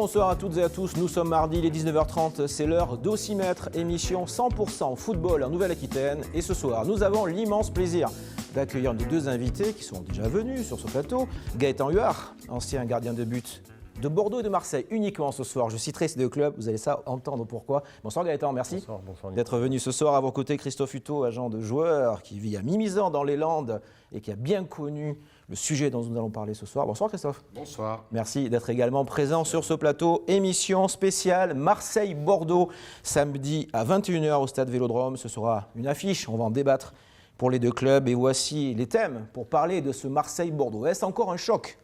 Bonsoir à toutes et à tous, nous sommes mardi, il est 19h30, c'est l'heure d'Ossimètre, émission 100% football en Nouvelle-Aquitaine. Et ce soir, nous avons l'immense plaisir d'accueillir nos deux invités qui sont déjà venus sur ce plateau. Gaëtan Huard, ancien gardien de but de Bordeaux et de Marseille, uniquement ce soir. Je citerai ces deux clubs, vous allez ça entendre pourquoi. Bonsoir Gaëtan, merci Bonsoir, d'être venu ce soir. À vos côtés, Christophe Hutto, agent de joueur qui vit à Mimizan dans les Landes et qui a bien connu le sujet dont nous allons parler ce soir. Bonsoir Christophe. Bonsoir. Merci d'être également présent sur ce plateau. Émission spéciale Marseille-Bordeaux, samedi à 21h au Stade Vélodrome. Ce sera une affiche, on va en débattre pour les deux clubs. Et voici les thèmes pour parler de ce Marseille-Bordeaux. Est-ce encore un choc ?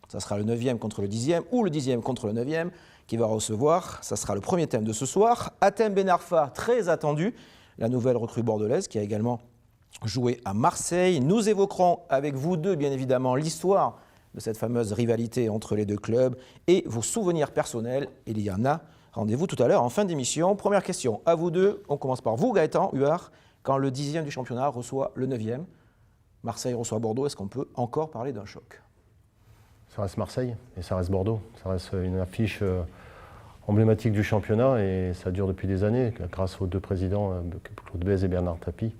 Ça sera le 9e contre le 10e ou le 10e contre le 9e qui va recevoir. Ça sera le premier thème de ce soir. Hatem Ben Arfa, très attendu, la nouvelle recrue bordelaise qui a également joué à Marseille. Nous évoquerons avec vous deux, bien évidemment, l'histoire de cette fameuse rivalité entre les deux clubs et vos souvenirs personnels. Il y en a. Rendez-vous tout à l'heure en fin d'émission. Première question à vous deux. On commence par vous, Gaëtan Huard. Quand le 10e du championnat reçoit le 9e, Marseille reçoit Bordeaux, est-ce qu'on peut encore parler d'un choc ? Ça reste Marseille et ça reste Bordeaux. Ça reste une affiche emblématique du championnat et ça dure depuis des années grâce aux deux présidents, Claude Bèze et Bernard Tapie,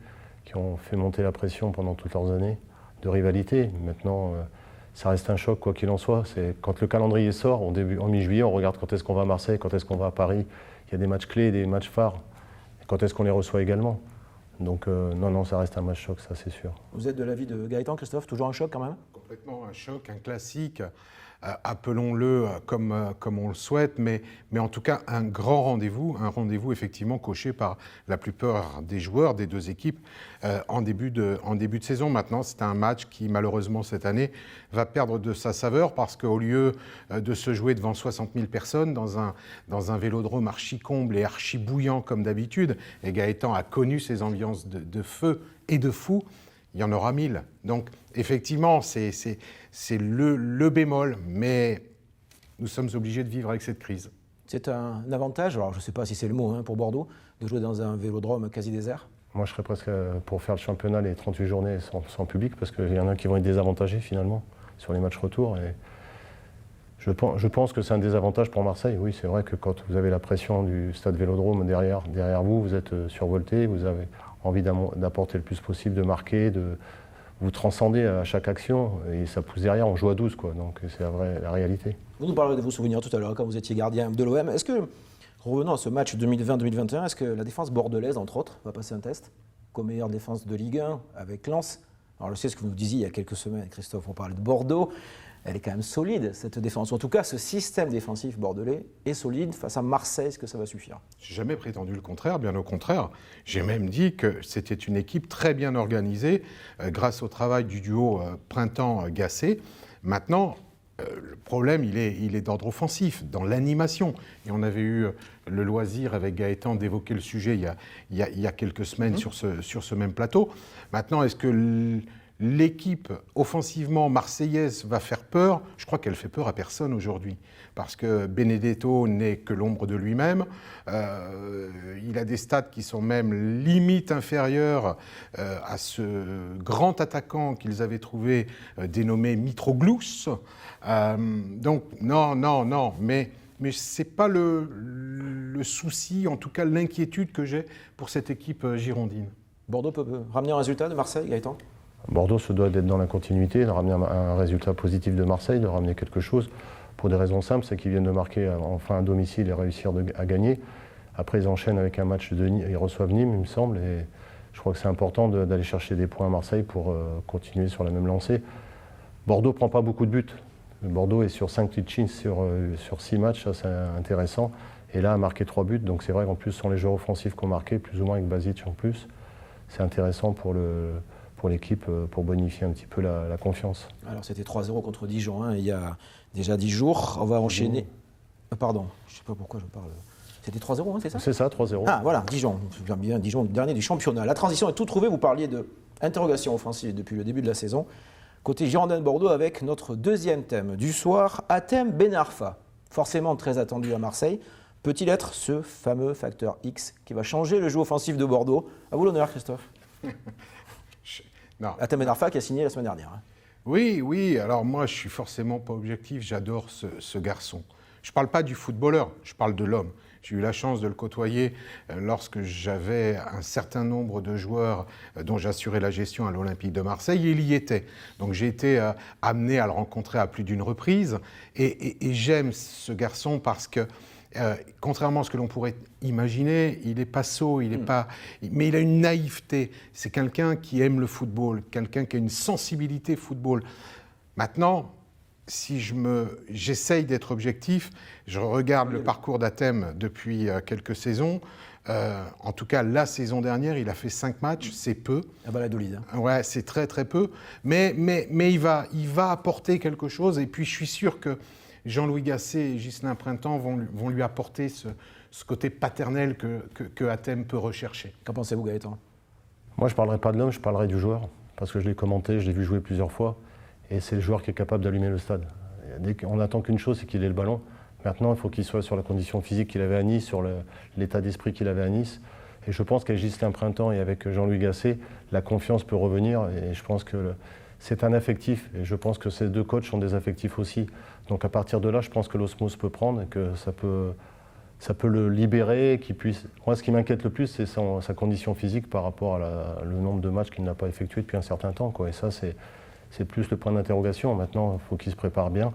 qui ont fait monter la pression pendant toutes leurs années de rivalité. Maintenant, ça reste un choc quoi qu'il en soit. C'est quand le calendrier sort, en mi-juillet, on regarde quand est-ce qu'on va à Marseille, quand est-ce qu'on va à Paris. Il y a des matchs clés, des matchs phares. Et quand est-ce qu'on les reçoit également. Donc non, ça reste un match choc, ça c'est sûr. Vous êtes de l'avis de Gaëtan, Christophe, toujours un choc quand même ? Complètement un choc, un classique, appelons-le comme on le souhaite, mais en tout cas un grand rendez-vous, un rendez-vous effectivement coché par la plupart des joueurs des deux équipes en début de saison. Maintenant, c'est un match qui malheureusement cette année va perdre de sa saveur parce qu'au lieu de se jouer devant 60 000 personnes dans un vélodrome archi-comble et archi-bouillant comme d'habitude, et Gaëtan a connu ces ambiances de feu et de fou, il y en aura 1000. Donc, effectivement, c'est le bémol, mais nous sommes obligés de vivre avec cette crise. C'est un avantage, alors je ne sais pas si c'est le mot pour Bordeaux, de jouer dans un vélodrome quasi désert ? Moi, je serais presque pour faire le championnat les 38 journées sans public, parce qu'il y en a qui vont être désavantagés finalement sur les matchs retour. Et je pense que c'est un désavantage pour Marseille. Oui, c'est vrai que quand vous avez la pression du stade Vélodrome derrière vous, vous êtes survolté, vous avez envie d'apporter le plus possible, de marquer, de vous transcender à chaque action, et ça pousse derrière, on joue à 12, quoi. Donc c'est la réalité. Vous nous parlerez de vos souvenirs tout à l'heure, quand vous étiez gardien de l'OM. Est-ce que, revenons à ce match 2020-2021, est-ce que la défense bordelaise, entre autres, va passer un test comme meilleure défense de Ligue 1 avec Lens ? Alors je sais ce que vous nous disiez il y a quelques semaines, Christophe, on parlait de Bordeaux. Elle est quand même solide, cette défense. En tout cas, ce système défensif bordelais est solide. Face à Marseille, est-ce que ça va suffire ? Je n'ai jamais prétendu le contraire, bien au contraire. J'ai même dit que c'était une équipe très bien organisée grâce au travail du duo Printemps-Gasset. Maintenant, le problème, il est d'ordre offensif, dans l'animation. Et on avait eu le loisir avec Gaëtan d'évoquer le sujet il y a quelques semaines sur ce même plateau. Maintenant, est-ce que l'équipe offensivement marseillaise va faire peur? Je crois qu'elle fait peur à personne aujourd'hui, parce que Benedetto n'est que l'ombre de lui-même. Il a des stats qui sont même limite inférieurs à ce grand attaquant qu'ils avaient trouvé dénommé Mitroglous. Donc non, mais ce n'est pas le souci, en tout cas l'inquiétude que j'ai pour cette équipe girondine. Bordeaux peut ramener un résultat de Marseille, Gaëtan ? Bordeaux se doit d'être dans la continuité, de ramener un résultat positif de Marseille, de ramener quelque chose, pour des raisons simples, c'est qu'ils viennent de marquer enfin à domicile et réussir à gagner. Après, ils enchaînent avec un match de Nîmes, ils reçoivent Nîmes, il me semble, et je crois que c'est important d'aller chercher des points à Marseille pour continuer sur la même lancée. Bordeaux ne prend pas beaucoup de buts. Bordeaux est sur 5 clean sur 6 matchs, ça c'est intéressant. Et là, a marqué 3 buts, donc c'est vrai qu'en plus, ce sont les joueurs offensifs qui ont marqué, plus ou moins avec Basic en plus. C'est intéressant pour l'équipe, pour bonifier un petit peu la confiance. Alors c'était 3-0 contre Dijon, il y a déjà 10 jours. On va enchaîner. Pardon, je ne sais pas pourquoi je parle. C'était 3-0, c'est ça ? C'est ça, 3-0. Ah voilà, Dijon. Bien, Dijon, dernier du championnat. La transition est tout trouvée. Vous parliez d'interrogation offensive depuis le début de la saison. Côté Girondin-Bordeaux avec notre deuxième thème du soir, Hatem Ben Arfa. Forcément très attendu à Marseille. Peut-il être ce fameux facteur X qui va changer le jeu offensif de Bordeaux ? À vous l'honneur, Christophe. Hatem Ben Arfa qui a signé la semaine dernière. Oui, alors moi je suis forcément pas objectif, j'adore ce garçon. Je ne parle pas du footballeur, je parle de l'homme. J'ai eu la chance de le côtoyer lorsque j'avais un certain nombre de joueurs dont j'assurais la gestion à l'Olympique de Marseille, et il y était. Donc j'ai été amené à le rencontrer à plus d'une reprise, et j'aime ce garçon parce que, contrairement à ce que l'on pourrait imaginer, il n'est pas sot, mais il a une naïveté. C'est quelqu'un qui aime le football, quelqu'un qui a une sensibilité football. Maintenant, si j'essaye d'être objectif, je regarde le parcours d'Hatem depuis quelques saisons. En tout cas, la saison dernière, il a fait 5 matchs, c'est peu. Ah bah la Dolide. Ouais, c'est très très peu. Mais il va apporter quelque chose. Et puis je suis sûr que Jean-Louis Gasset et Ghislain Printemps vont lui apporter ce côté paternel que Hatem peut rechercher. Qu'en pensez-vous, Gaëtan? Moi, je ne parlerai pas de l'homme, je parlerai du joueur. Parce que je l'ai commenté, je l'ai vu jouer plusieurs fois. Et c'est le joueur qui est capable d'allumer le stade. On n'attend qu'une chose, c'est qu'il ait le ballon. Maintenant, il faut qu'il soit sur la condition physique qu'il avait à Nice, sur l'état d'esprit qu'il avait à Nice. Et je pense qu'avec Ghislain Printemps et avec Jean-Louis Gasset, la confiance peut revenir. Et je pense que c'est un affectif. Et je pense que ces deux coachs sont des affectifs aussi. Donc à partir de là, je pense que l'osmose peut prendre et que ça peut le libérer. Moi, ce qui m'inquiète le plus, c'est sa condition physique par rapport à le nombre de matchs qu'il n'a pas effectué depuis un certain temps, quoi. Et ça, c'est plus le point d'interrogation. Maintenant, il faut qu'il se prépare bien.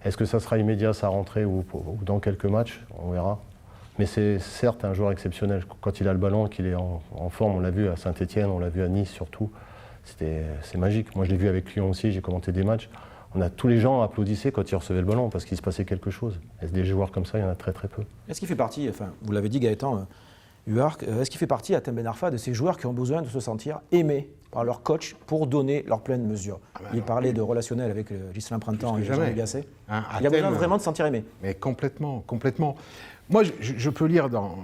Est-ce que ça sera immédiat sa rentrée ou dans quelques matchs? On verra. Mais c'est certes un joueur exceptionnel. Quand il a le ballon, qu'il est en forme, on l'a vu à Saint-Etienne, on l'a vu à Nice surtout. C'est magique. Moi, je l'ai vu avec Lyon aussi, j'ai commenté des matchs. Tous les gens applaudissaient quand il recevait le ballon parce qu'il se passait quelque chose. Et des joueurs comme ça, il y en a très très peu. Est-ce qu'il fait partie, enfin, vous l'avez dit Gaëtan, est-ce qu'il fait partie, Hatem Ben Arfa, de ces joueurs qui ont besoin de se sentir aimés par leur coach pour donner leur pleine mesure? Il parlait de relationnel avec Ghislain Printemps et Jean-Louis Gasset. Il a besoin vraiment de se sentir aimé. Mais complètement, complètement. Moi, je peux lire dans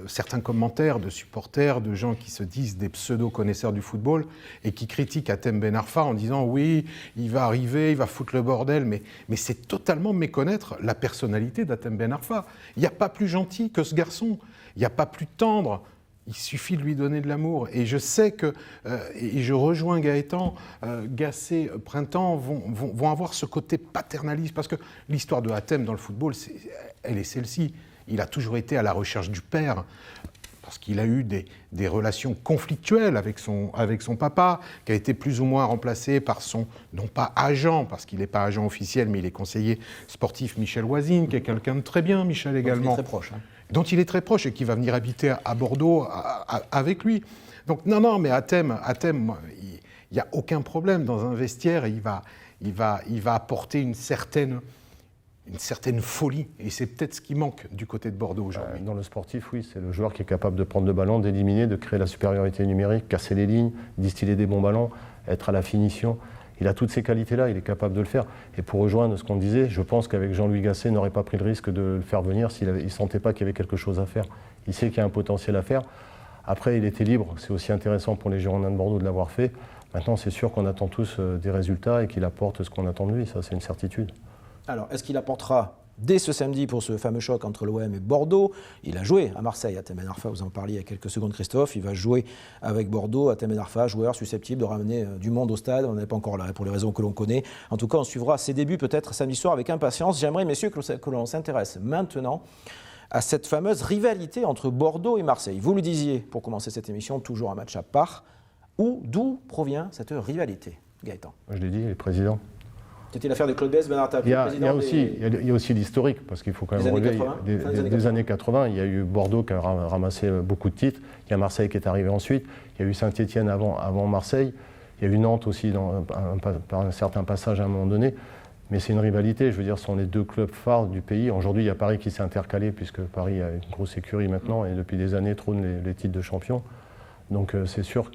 certains commentaires de supporters, de gens qui se disent des pseudo-connaisseurs du football et qui critiquent Hatem Ben Arfa en disant « oui, il va arriver, il va foutre le bordel ». Mais c'est totalement méconnaître la personnalité d'Hatem Ben Arfa. Il n'y a pas plus gentil que ce garçon. Il n'y a pas plus tendre. Il suffit de lui donner de l'amour. Et je sais que, et je rejoins Gaëtan, Gasset, Printemps vont avoir ce côté paternaliste. Parce que l'histoire de Hatem dans le football, elle est celle-ci. Il a toujours été à la recherche du père, parce qu'il a eu des relations conflictuelles avec son papa, qui a été plus ou moins remplacé par son, non pas agent, parce qu'il n'est pas agent officiel, mais il est conseiller sportif Michel Oisine, qui est quelqu'un de très bien, Michel également. Il est très proche. Dont il est très proche et qui va venir habiter à Bordeaux avec lui. Donc non, mais Hatem, il n'y a aucun problème dans un vestiaire, il va apporter une certaine folie, et c'est peut-être ce qui manque du côté de Bordeaux aujourd'hui. Dans le sportif, oui, c'est le joueur qui est capable de prendre le ballon, d'éliminer, de créer la supériorité numérique, casser les lignes, distiller des bons ballons, être à la finition. Il a toutes ces qualités-là, il est capable de le faire. Et pour rejoindre ce qu'on disait, je pense qu'avec Jean-Louis Gasset, il n'aurait pas pris le risque de le faire venir s'il ne sentait pas qu'il y avait quelque chose à faire. Il sait qu'il y a un potentiel à faire. Après, il était libre, c'est aussi intéressant pour les Girondins de Bordeaux de l'avoir fait. Maintenant, c'est sûr qu'on attend tous des résultats et qu'il apporte ce qu'on attend de lui, ça c'est une certitude. Alors, est-ce qu'il apportera dès ce samedi pour ce fameux choc entre l'OM et Bordeaux? Il a joué à Marseille, Hatem Ben Arfa, vous en parliez il y a quelques secondes Christophe, il va jouer avec Bordeaux, Hatem Ben Arfa, joueur susceptible de ramener du monde au stade, on n'est pas encore là pour les raisons que l'on connaît. En tout cas, on suivra ses débuts peut-être samedi soir avec impatience. J'aimerais, messieurs, que l'on s'intéresse maintenant à cette fameuse rivalité entre Bordeaux et Marseille. Vous le disiez pour commencer cette émission, toujours un match à part. D'où provient cette rivalité, Gaëtan? Je l'ai dit, les présidents. C'était l'affaire de Claude Besse, Bernard Tapie, il y a aussi l'historique, parce qu'il faut quand même relever des années 80. Il y a eu Bordeaux qui a ramassé beaucoup de titres. Il y a Marseille qui est arrivé ensuite. Il y a eu Saint-Etienne avant Marseille. Il y a eu Nantes aussi par un certain passage à un moment donné. Mais c'est une rivalité. Je veux dire, ce sont les deux clubs phares du pays. Aujourd'hui, il y a Paris qui s'est intercalé, puisque Paris a une grosse écurie maintenant et depuis des années trône les titres de champion. Donc c'est sûr.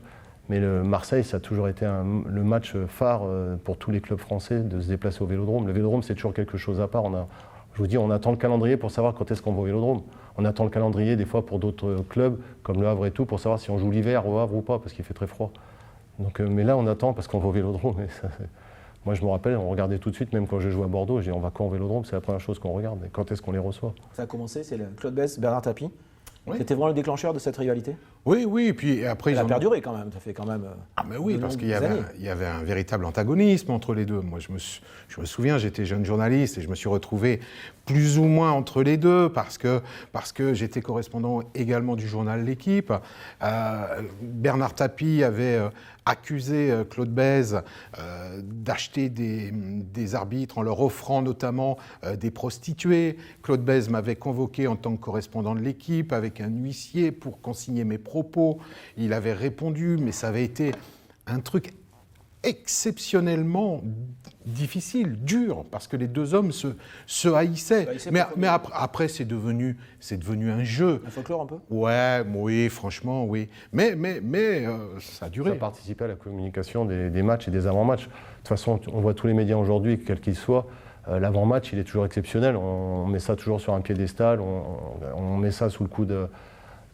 Mais Marseille, ça a toujours été le match phare pour tous les clubs français de se déplacer au Vélodrome. Le Vélodrome, c'est toujours quelque chose à part. Je vous dis, on attend le calendrier pour savoir quand est-ce qu'on va au Vélodrome. On attend le calendrier des fois pour d'autres clubs, comme le Havre et tout, pour savoir si on joue l'hiver au Havre ou pas, parce qu'il fait très froid. Donc, mais là, on attend parce qu'on va au Vélodrome. Moi, je me rappelle, on regardait tout de suite, même quand je jouais à Bordeaux, j'ai dit, on va quand au Vélodrome? C'est la première chose qu'on regarde. Et quand est-ce qu'on les reçoit? Ça a commencé, c'est Claude Besse, Bernard Tapie. Oui. C'était vraiment le déclencheur de cette rivalité? Oui, et puis après... Elle a perduré quand même, ça fait quand même... Ah mais oui, parce qu'il y années. avait un véritable antagonisme entre les deux. Moi, je me souviens, j'étais jeune journaliste et je me suis retrouvé plus ou moins entre les deux parce que j'étais correspondant également du journal L'Équipe. Bernard Tapie avait accusé Claude Bèze d'acheter des arbitres en leur offrant notamment des prostituées. Claude Bèze m'avait convoqué en tant que correspondant de L'Équipe avec un huissier pour consigner mes propos. Il avait répondu, mais ça avait été un truc exceptionnellement difficile, dur, parce que les deux hommes se haïssaient. Mais après, c'est devenu un jeu. Un folklore un peu? Ouais, oui, franchement, oui. Mais ça a duré. Ça participait à la communication des matchs et des avant-matchs. De toute façon, on voit tous les médias aujourd'hui, quels qu'ils soient, l'avant-match, il est toujours exceptionnel. On met ça toujours sur un piédestal, on met ça sous le coup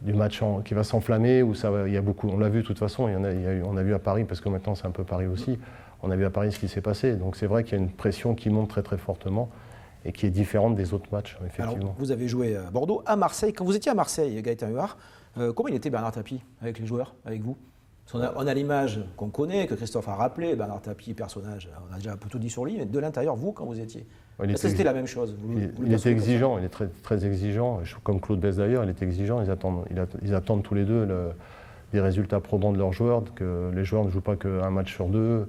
du match qui va s'enflammer, où il y a beaucoup, on l'a vu de toute façon, on a vu à Paris, parce que maintenant c'est un peu Paris aussi, on a vu à Paris ce qui s'est passé. Donc c'est vrai qu'il y a une pression qui monte très très fortement et qui est différente des autres matchs, effectivement. Alors, vous avez joué à Bordeaux, à Marseille. Quand vous étiez à Marseille, Gaëtan Huard, comment il était Bernard Tapie avec les joueurs, avec vous? On a l'image qu'on connaît, que Christophe a rappelé, Bernard Tapie, personnage, on a déjà un peu tout dit sur lui, mais de l'intérieur, vous, quand vous étiez, est-ce que c'était la même chose? Il était exigeant, il est très, très exigeant, comme Claude Bèze d'ailleurs, il est exigeant, ils attendent tous les deux des résultats probants de leurs joueurs, que les joueurs ne jouent pas qu'un match sur deux.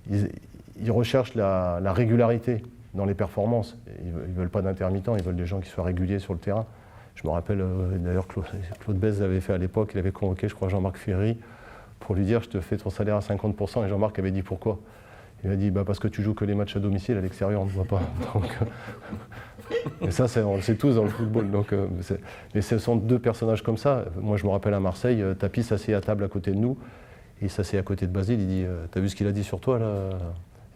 Ils recherchent la régularité dans les performances, ils ne veulent pas d'intermittents, ils veulent des gens qui soient réguliers sur le terrain. Je me rappelle d'ailleurs Claude Bèze l'avait fait à l'époque, il avait convoqué je crois Jean-Marc Ferry pour lui dire je te fais ton salaire à 50%, et Jean-Marc avait dit pourquoi? Il a dit parce que tu joues que les matchs à domicile, à l'extérieur on ne voit pas. Et ça, on le sait tous dans le football. Donc, mais ce sont deux personnages comme ça. Moi je me rappelle à Marseille, Tapie s'assied à table à côté de nous, et il s'assied à côté de Basile, il dit t'as vu ce qu'il a dit sur toi là?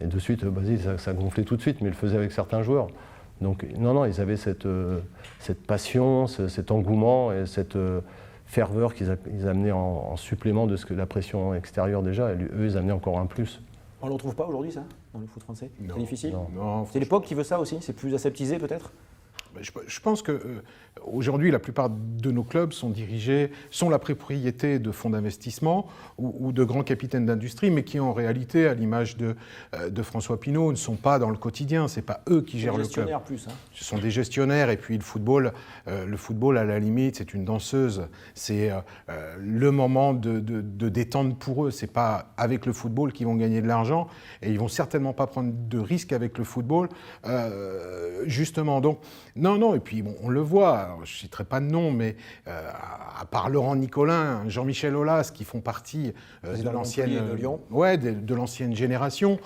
Et de suite, Basile, ça gonflait tout de suite, mais il le faisait avec certains joueurs. Donc non, ils avaient cette passion, cet engouement et cette ferveur qu'ils amenaient en supplément de la pression extérieure déjà, et eux, ils amenaient encore un plus. On ne le retrouve pas aujourd'hui, ça, dans le foot français? C'est difficile? Non, c'est l'époque qui veut ça aussi? C'est plus aseptisé, peut-être? Je pense qu'aujourd'hui, la plupart de nos clubs sont la propriété de fonds d'investissement ou de grands capitaines d'industrie, mais qui en réalité, à l'image de François Pinault, ne sont pas dans le quotidien. Ce n'est pas eux qui gèrent le club. Plus, hein. Ce sont des gestionnaires, et puis le football, à la limite, c'est une danseuse. C'est le moment de détente pour eux. Ce n'est pas avec le football qu'ils vont gagner de l'argent, et ils ne vont certainement pas prendre de risques avec le football, justement. Donc, non, et puis bon, on le voit, alors, je ne citerai pas de nom, mais à part Laurent Nicolin, Jean-Michel Aulas, qui font partie de l'ancienne de l'ancienne génération,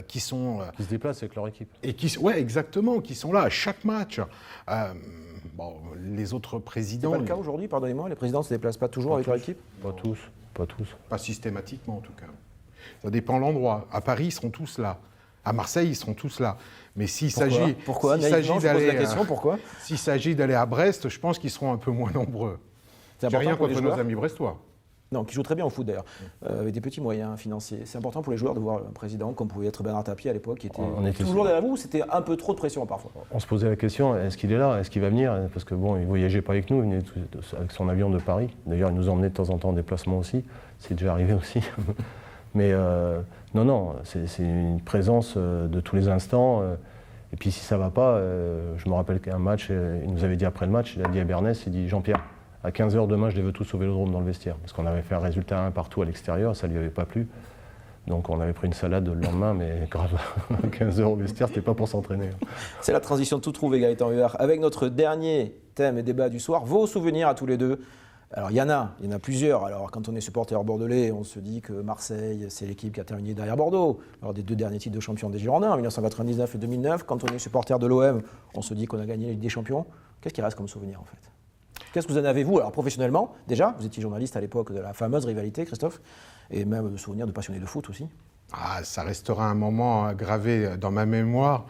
qui sont... qui se déplacent avec leur équipe. Et exactement, qui sont là à chaque match. Les autres présidents... C'est pas le cas aujourd'hui, pardonnez-moi, les présidents ne se déplacent pas toujours avec leur équipe? Pas tous. Pas systématiquement, en tout cas. Ça dépend de l'endroit. À Paris, ils seront tous là. À Marseille, ils seront tous là. Mais s'il s'agit d'aller à Brest, je pense qu'ils seront un peu moins nombreux. C'est J'ai rien important pour les contre nos joueurs. amis brestois. Non, qui jouent très bien au foot d'ailleurs, avec des petits moyens financiers. C'est important pour les joueurs de voir un président comme pouvait être Bernard Tapie à l'époque, qui était toujours derrière vous, ou c'était un peu trop de pression parfois? On se posait la question, est-ce qu'il est là? Est-ce qu'il va venir? Parce que bon, il ne voyageait pas avec nous, il venait avec son avion de Paris. D'ailleurs, il nous emmenait de temps en temps en déplacement aussi. C'est déjà arrivé aussi. Mais non, c'est une présence de tous les instants. Et puis si ça ne va pas, je me rappelle qu'un match, il nous avait dit après le match, il a dit à Bernès, il dit Jean-Pierre, à 15h demain, je les veux tous au Vélodrome dans le vestiaire. Parce qu'on avait fait un résultat 1 partout à l'extérieur, ça ne lui avait pas plu. Donc on avait pris une salade le lendemain, mais grave, 15h au vestiaire, c'était pas pour s'entraîner. C'est la transition toute trouvée, Gaëtan Huard, avec notre dernier thème et débat du soir, vos souvenirs à tous les deux. Alors il y en a plusieurs. Alors quand on est supporter bordelais, on se dit que Marseille, c'est l'équipe qui a terminé derrière Bordeaux. Alors des deux derniers titres de champion des Girondins, en 1999 et 2009. Quand on est supporter de l'OM, on se dit qu'on a gagné la Ligue des Champions. Qu'est-ce qui reste comme souvenir en fait? Qu'est-ce que vous en avez, vous, alors professionnellement, déjà? Vous étiez journaliste à l'époque de la fameuse rivalité, Christophe, et même souvenir de passionné de foot aussi. Ça restera un moment gravé dans ma mémoire.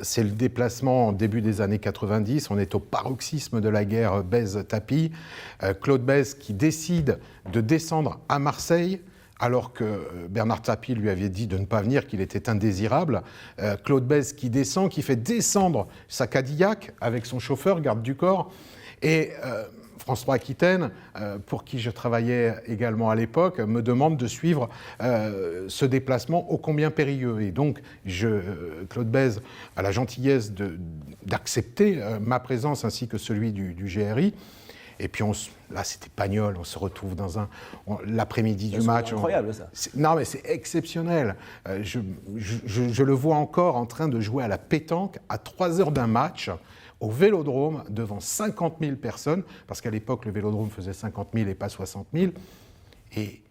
C'est le déplacement en début des années 90. On est au paroxysme de la guerre Bèze-Tapie. Claude Bèze qui décide de descendre à Marseille, alors que Bernard Tapie lui avait dit de ne pas venir, qu'il était indésirable. Claude Bèze qui descend, qui fait descendre sa Cadillac avec son chauffeur, garde du corps, Et France 3 Aquitaine, pour qui je travaillais également à l'époque, me demande de suivre ce déplacement ô combien périlleux. Et donc, Claude Bèze a la gentillesse d'accepter ma présence ainsi que celui du GRI. Et puis là, c'était Pagnol, on se retrouve dans l'après-midi du match. C'est incroyable, ça. Non, mais c'est exceptionnel. Je le vois encore en train de jouer à la pétanque à 3 heures d'un match au Vélodrome devant 50 000 personnes, parce qu'à l'époque, le Vélodrome faisait 50 000 et pas 60 000, et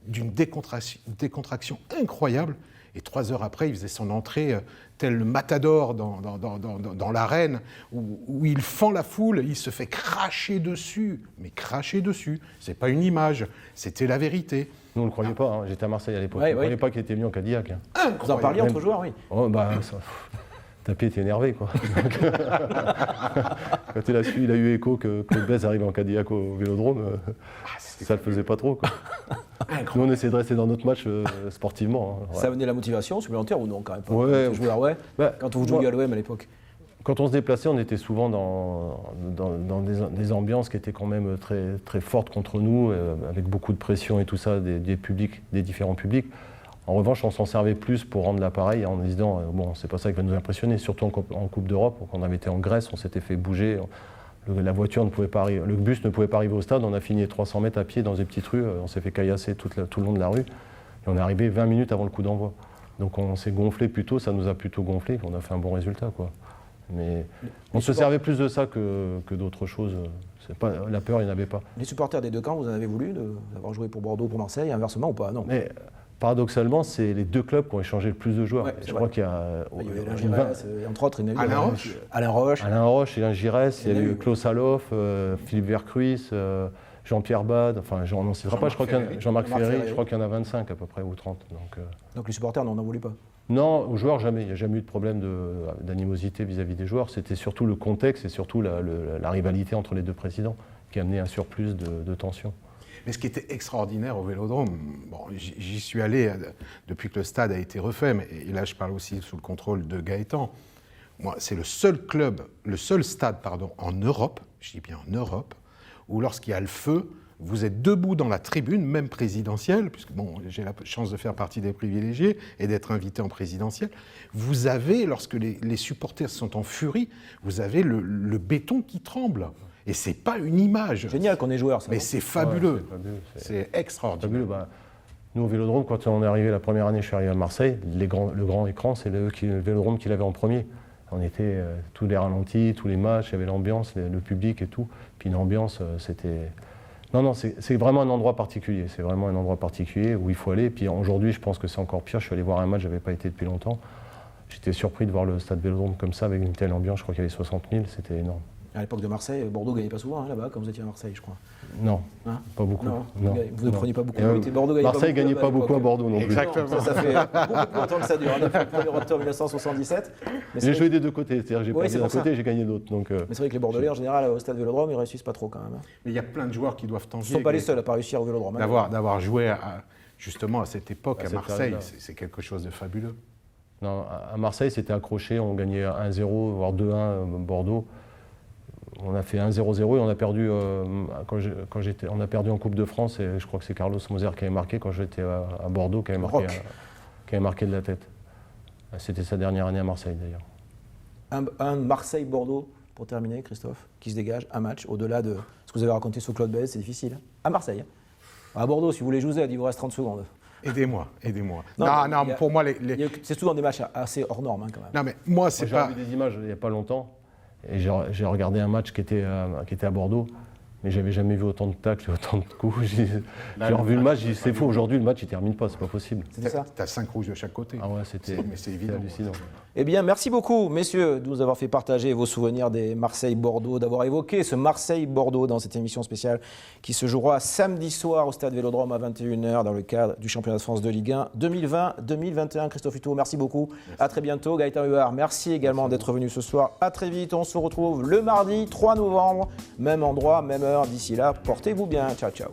d'une décontraction incroyable. Et 3 heures après, il faisait son entrée tel le matador dans l'arène, où il fend la foule, il se fait cracher dessus. Mais cracher dessus, c'est pas une image, c'était la vérité. Nous, on ne le croyait pas, hein. J'étais à Marseille à l'époque. Ouais, on ne croyait pas qu'il était venu en Cadillac. Hein. Vous en parliez entre joueurs, oui. Oh, bah, ça, Tapie était énervé, quoi. Quand il a eu écho que Claude Bèze arrive en Cadillac au Vélodrome, ça le faisait pas trop, quoi. Nous, on essayait de rester dans notre match sportivement. Hein, ouais. Ça venait la motivation supplémentaire ou non, quand même pas? Ouais. Quand vous jouiez à l'OM à l'époque. Quand on se déplaçait, on était souvent dans des ambiances qui étaient quand même très, très fortes contre nous, avec beaucoup de pression et tout ça, des différents publics. En revanche, on s'en servait plus pour rendre l'appareil en disant bon, c'est pas ça qui va nous impressionner, surtout en Coupe d'Europe. Quand on avait été en Grèce, on s'était fait bouger. La voiture ne pouvait pas arriver, le bus ne pouvait pas arriver au stade. On a fini 300 mètres à pied dans des petites rues. On s'est fait caillasser tout le long de la rue. Et on est arrivé 20 minutes avant le coup d'envoi. Donc on s'est gonflé plutôt, ça nous a plutôt gonflé. On a fait un bon résultat, quoi. Mais on se servait plus de ça que d'autres choses. La peur, il n'y en avait pas. Les supporters des deux camps, vous en avez voulu d'avoir joué pour Bordeaux, pour Marseille, inversement ou pas? Non. Mais, paradoxalement, c'est les deux clubs qui ont échangé le plus de joueurs. Ouais, je crois qu'il y a. Il y avait Alain Giresse, entre autres, Alain Roche. Alain Roche, Alain Giresse, il y a eu Klaus Saloff, Philippe Vercruis, Jean-Pierre Bade, enfin, on n'en citera pas, je crois qu'il y en a Jean-Marc Ferry, je crois qu'il y en a 25 à peu près, ou 30. Donc les supporters n'en voulu pas? Non, aux joueurs, jamais. Il n'y a jamais eu de problème d'animosité vis-à-vis des joueurs. C'était surtout le contexte et surtout la rivalité entre les deux présidents qui a amené un surplus de tension. Mais ce qui était extraordinaire au Vélodrome, bon, j'y suis allé depuis que le stade a été refait, et là je parle aussi sous le contrôle de Gaëtan. Moi, c'est le seul stade en Europe, je dis bien en Europe, où lorsqu'il y a le feu, vous êtes debout dans la tribune, même présidentielle, puisque bon, j'ai la chance de faire partie des privilégiés et d'être invité en présidentielle. Vous avez, lorsque les supporters sont en furie, vous avez le béton qui tremble. Et c'est pas une image. Génial qu'on est joueur, ça. Mais c'est fabuleux. Ouais, c'est extraordinaire. Fabuleux. Nous, au Vélodrome, quand on est arrivé la première année, je suis arrivé à Marseille, le grand écran, c'est le Vélodrome qui l'avait en premier. On était tous les ralentis, tous les matchs, il y avait l'ambiance, le public et tout. Puis une ambiance, c'était... Non, c'est vraiment un endroit particulier. C'est vraiment un endroit particulier où il faut aller. Et puis aujourd'hui, je pense que c'est encore pire. Je suis allé voir un match, je n'avais pas été depuis longtemps. J'étais surpris de voir le stade Vélodrome comme ça, avec une telle ambiance. Je crois qu'il y avait 60 000, c'était énorme. À l'époque de Marseille, Bordeaux ne gagnait pas souvent là-bas, quand vous étiez à Marseille, je crois. Non, pas beaucoup. Non. Vous ne preniez pas beaucoup. Marseille ne gagnait pas beaucoup à Bordeaux non plus. Exactement. Ça fait beaucoup plus longtemps que ça dure. On a fait le 1er octobre 1977. J'ai joué des deux côtés, c'est-à-dire que j'ai perdu d'un côté et j'ai gagné d'autre. Mais c'est vrai que les Bordelais, en général, au stade Vélodrome, ils ne réussissent pas trop quand même. Mais il y a plein de joueurs qui doivent Ils tenter. ne sont pas les seuls à ne pas réussir au Vélodrome. D'avoir joué justement à cette époque à Marseille, c'est quelque chose de fabuleux. Non, à Marseille, c'était accroché, on gagnait 1-0, voire 2-1 Bordeaux. On a fait 1-0-0 et on a perdu, on a perdu en Coupe de France, et je crois que c'est Carlos Moser qui avait marqué quand j'étais à Bordeaux, qui avait marqué de la tête. C'était sa dernière année à Marseille d'ailleurs. Un Marseille-Bordeaux, pour terminer, Christophe, qui se dégage, un match, au-delà de ce que vous avez raconté sur Claude Bèze, c'est difficile. À Marseille. À Bordeaux, si vous voulez, je vous aide, il vous reste 30 secondes. Aidez-moi. Non, pour moi, c'est souvent des matchs assez hors normes, hein, quand même. Non, mais moi, c'est pas... J'ai vu des images il n'y a pas longtemps. Et j'ai regardé un match qui était à Bordeaux, mais j'avais jamais vu autant de tacles et autant de coups. J'ai revu le match, j'ai dit c'est faux, aujourd'hui le match il termine pas, c'est pas possible. C'était ça. T'as 5 rouges de chaque côté. Ah ouais, c'était évident. Hallucinant. Eh bien, merci beaucoup, messieurs, de nous avoir fait partager vos souvenirs des Marseille-Bordeaux, d'avoir évoqué ce Marseille-Bordeaux dans cette émission spéciale qui se jouera samedi soir au stade Vélodrome à 21h dans le cadre du championnat de France de Ligue 1 2020-2021. Christophe Hutto, merci beaucoup. Merci. À très bientôt. Gaëtan Huard, merci également d'être venu ce soir. À très vite. On se retrouve le mardi 3 novembre, même endroit, même heure. D'ici là, portez-vous bien. Ciao, ciao.